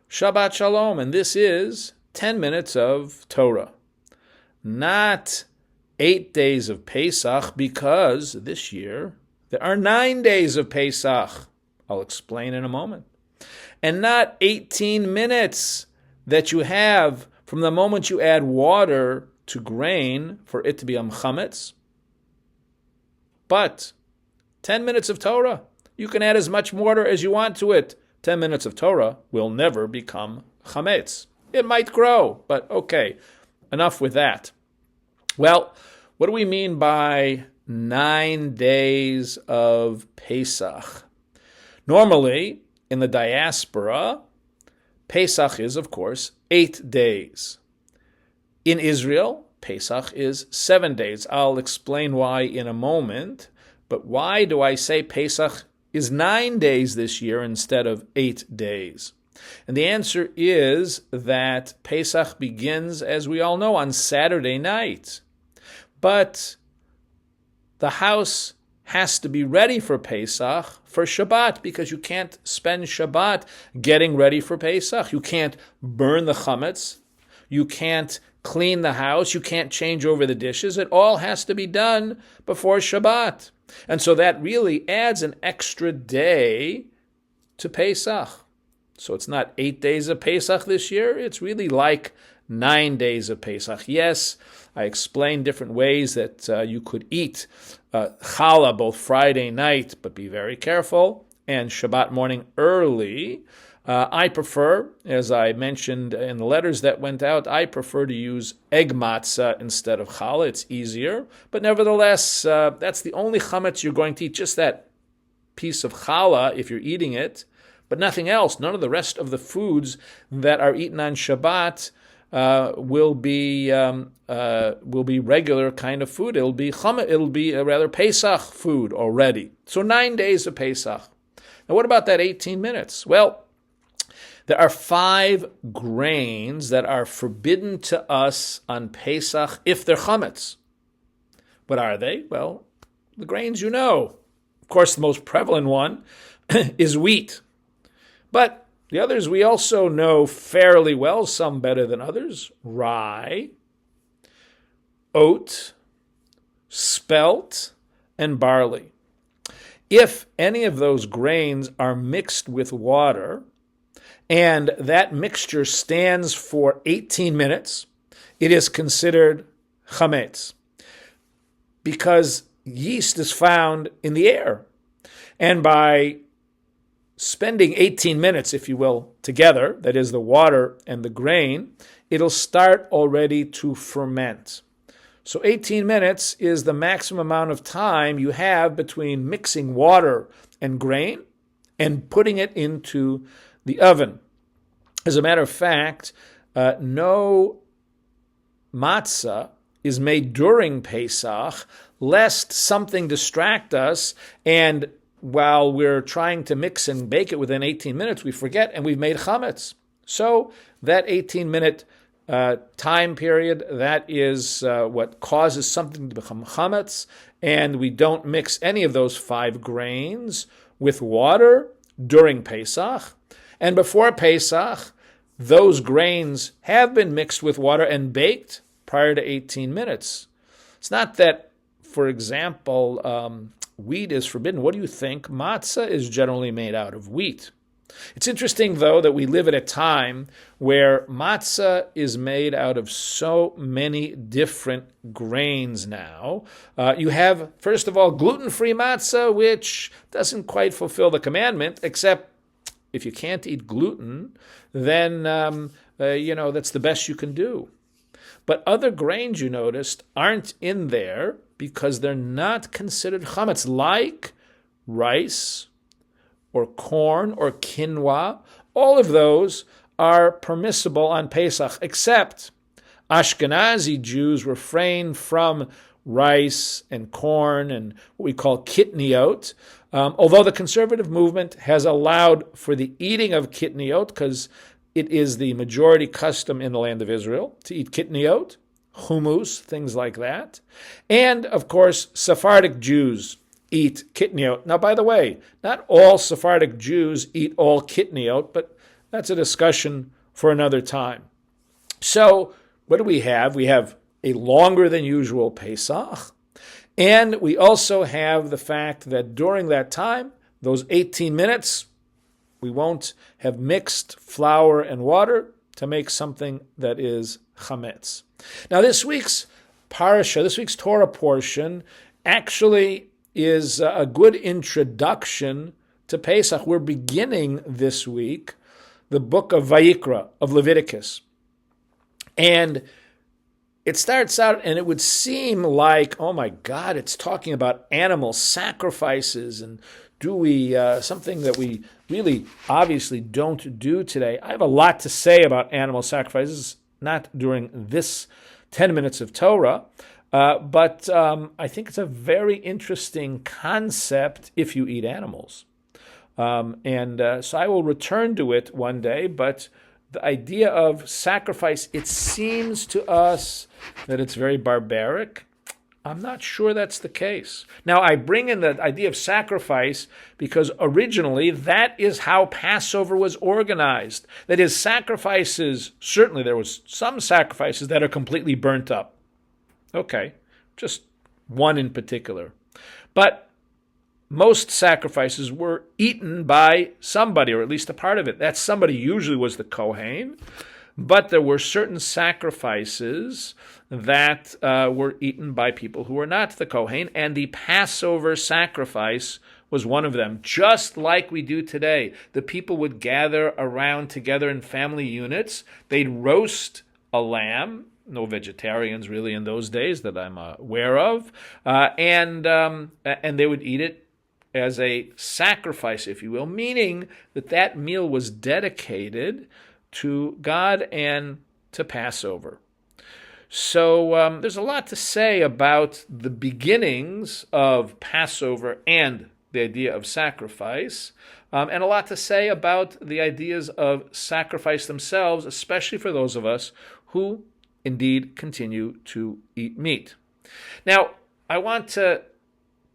Shabbat Shalom, and this is 10 minutes of Torah. Not 8 days of Pesach, because this year there are 9 days of Pesach. I'll explain in a moment. And not 18 minutes that you have from the moment you add water to grain for it to be chametz, but 10 minutes of Torah. You can add as much water as you want to it. 10 minutes of Torah will never become chametz. It might grow, but okay, enough with that. Well, what do we mean by 9 days of Pesach? Normally, in the diaspora, Pesach is, of course, 8 days. In Israel, Pesach is 7 days. I'll explain why in a moment, but why do I say Pesach is 9 days this year instead of 8 days? And the answer is that Pesach begins, as we all know, on Saturday night. But the house has to be ready for Pesach for Shabbat, because you can't spend Shabbat getting ready for Pesach. You can't burn the chametz. You can't clean the house. You can't change over the dishes. It all has to be done before Shabbat. And so that really adds an extra day to Pesach. So it's not 8 days of Pesach this year. It's really like 9 days of Pesach. Yes, I explained different ways that you could eat challah both Friday night, but be very careful, and Shabbat morning early. I prefer, as I mentioned in the letters that went out, I prefer to use egg matzah instead of challah. It's easier. But nevertheless, that's the only chametz you're going to eat, just that piece of challah if you're eating it, but nothing else. None of the rest of the foods that are eaten on Shabbat will be regular kind of food. It'll be rather Pesach food already. So 9 days of Pesach. Now what about that 18 minutes? Well, there are 5 grains that are forbidden to us on Pesach if they're chametz. What are they? Well, the grains you know. Of course, the most prevalent one is wheat. But the others we also know fairly well, some better than others. Rye, oat, spelt, and barley. If any of those grains are mixed with water, and that mixture stands for 18 minutes, it is considered chametz, because yeast is found in the air. And by spending 18 minutes, if you will, together, that is the water and the grain, it'll start already to ferment. So 18 minutes is the maximum amount of time you have between mixing water and grain and putting it into the oven. As a matter of fact, no matzah is made during Pesach, lest something distract us, and while we're trying to mix and bake it within 18 minutes, we forget and we've made chametz. So that 18-minute time period, that is what causes something to become chametz, and we don't mix any of those 5 grains with water during Pesach. And before Pesach, those grains have been mixed with water and baked prior to 18 minutes. It's not that, for example, wheat is forbidden. What do you think? Matzah is generally made out of wheat. It's interesting, though, that we live at a time where matzah is made out of so many different grains now. You have, first of all, gluten-free matzah, which doesn't quite fulfill the commandment, except if you can't eat gluten, then, that's the best you can do. But other grains, you noticed, aren't in there because they're not considered chametz, like rice or corn or quinoa. All of those are permissible on Pesach, except Ashkenazi Jews refrain from rice and corn and what we call kitniot, although the conservative movement has allowed for the eating of kitniot because it is the majority custom in the land of Israel to eat kitniot, hummus, things like that. And, of course, Sephardic Jews eat kitniot. Now, by the way, not all Sephardic Jews eat all kitniot, but that's a discussion for another time. So what do we have? We have a longer than usual Pesach, and we also have the fact that during that time, those 18 minutes, we won't have mixed flour and water to make something that is chametz. Now, this week's parasha, this week's Torah portion, actually is a good introduction to Pesach. We're beginning this week the book of Vayikra, of Leviticus. And it starts out, and it would seem like, oh my God, it's talking about animal sacrifices, and do we, something that we really obviously don't do today. I have a lot to say about animal sacrifices, not during this 10 minutes of Torah, but I think it's a very interesting concept if you eat animals. So I will return to it one day, but the idea of sacrifice, it seems to us that it's very barbaric. I'm not sure that's the case. Now, I bring in the idea of sacrifice because originally that is how Passover was organized. That is, sacrifices, certainly there was some sacrifices that are completely burnt up. Okay, just one in particular. But most sacrifices were eaten by somebody, or at least a part of it. That somebody usually was the Kohen, but there were certain sacrifices that were eaten by people who were not the Kohen, and the Passover sacrifice was one of them. Just like we do today, the people would gather around together in family units. They'd roast a lamb. No vegetarians really in those days that I'm aware of, and they would eat it as a sacrifice, if you will, meaning that that meal was dedicated to God and to Passover. So there's a lot to say about the beginnings of Passover and the idea of sacrifice, and a lot to say about the ideas of sacrifice themselves, especially for those of us who indeed continue to eat meat. Now, I want to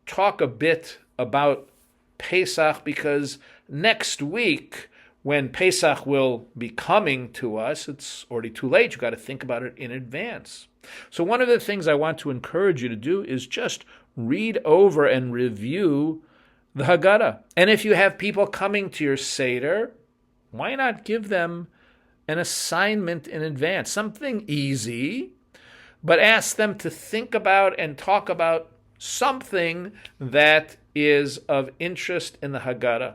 talk a bit about Pesach because next week, when Pesach will be coming to us, it's already too late. You've got to think about it in advance. So one of the things I want to encourage you to do is just read over and review the Haggadah. And if you have people coming to your Seder, why not give them an assignment in advance? Something easy, but ask them to think about and talk about something that is of interest in the Haggadah.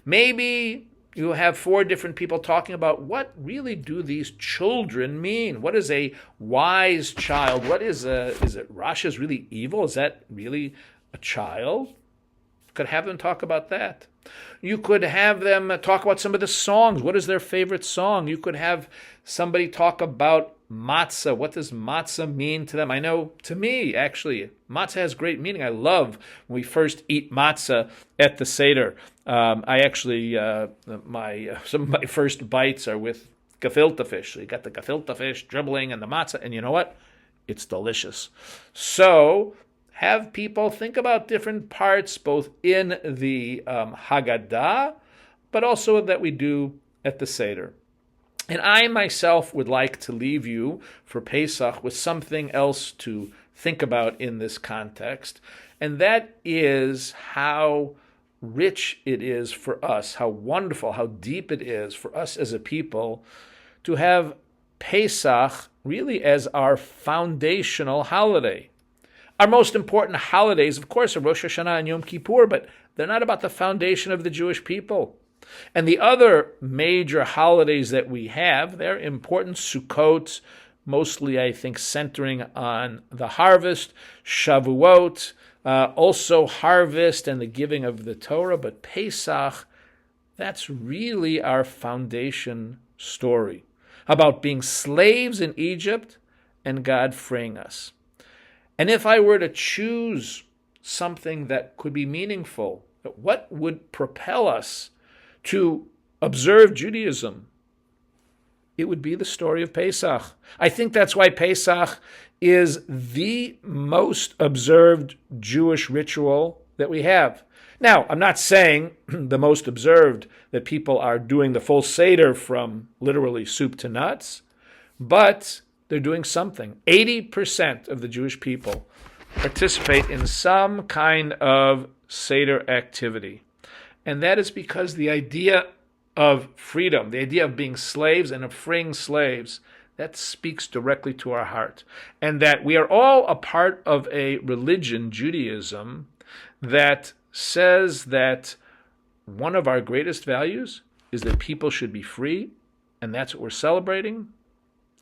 Maybe you have 4 different people talking about what really do these children mean? What is a wise child? What is it Rasha's really evil? Is that really a child? Could have them talk about that. You could have them talk about some of the songs. What is their favorite song? You could have somebody talk about matzah. What does matzah mean to them? I know, to me, actually, matzah has great meaning. I love when we first eat matzah at the Seder. I actually, some of my first bites are with gefilte fish. So you got the gefilte fish dribbling and the matzah, and you know what? It's delicious. So have people think about different parts, both in the Haggadah, but also that we do at the Seder. And I myself would like to leave you for Pesach with something else to think about in this context, and that is how rich it is for us, how wonderful, how deep it is for us as a people to have Pesach really as our foundational holiday. Our most important holidays, of course, are Rosh Hashanah and Yom Kippur, but they're not about the foundation of the Jewish people. And the other major holidays that we have, they're important. Sukkot, mostly, I think, centering on the harvest. Shavuot, also harvest and the giving of the Torah. But Pesach, that's really our foundation story about being slaves in Egypt and God freeing us. And if I were to choose something that could be meaningful, what would propel us to observe Judaism? It would be the story of Pesach. I think that's why Pesach is the most observed Jewish ritual that we have. Now, I'm not saying the most observed that people are doing the full Seder from literally soup to nuts, but they're doing something. 80% of the Jewish people participate in some kind of Seder activity. And that is because the idea of freedom, the idea of being slaves and of freeing slaves, that speaks directly to our heart. And that we are all a part of a religion, Judaism, that says that one of our greatest values is that people should be free, and that's what we're celebrating.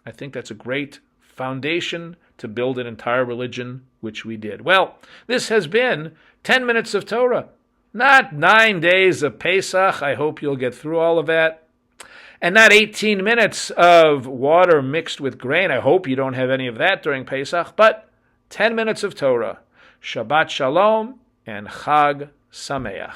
I think that's a great foundation to build an entire religion, which we did. Well, this has been 10 Minutes of Torah, not 9 days of Pesach. I hope you'll get through all of that. And not 18 minutes of water mixed with grain. I hope you don't have any of that during Pesach, but 10 minutes of Torah. Shabbat Shalom and Chag Sameach.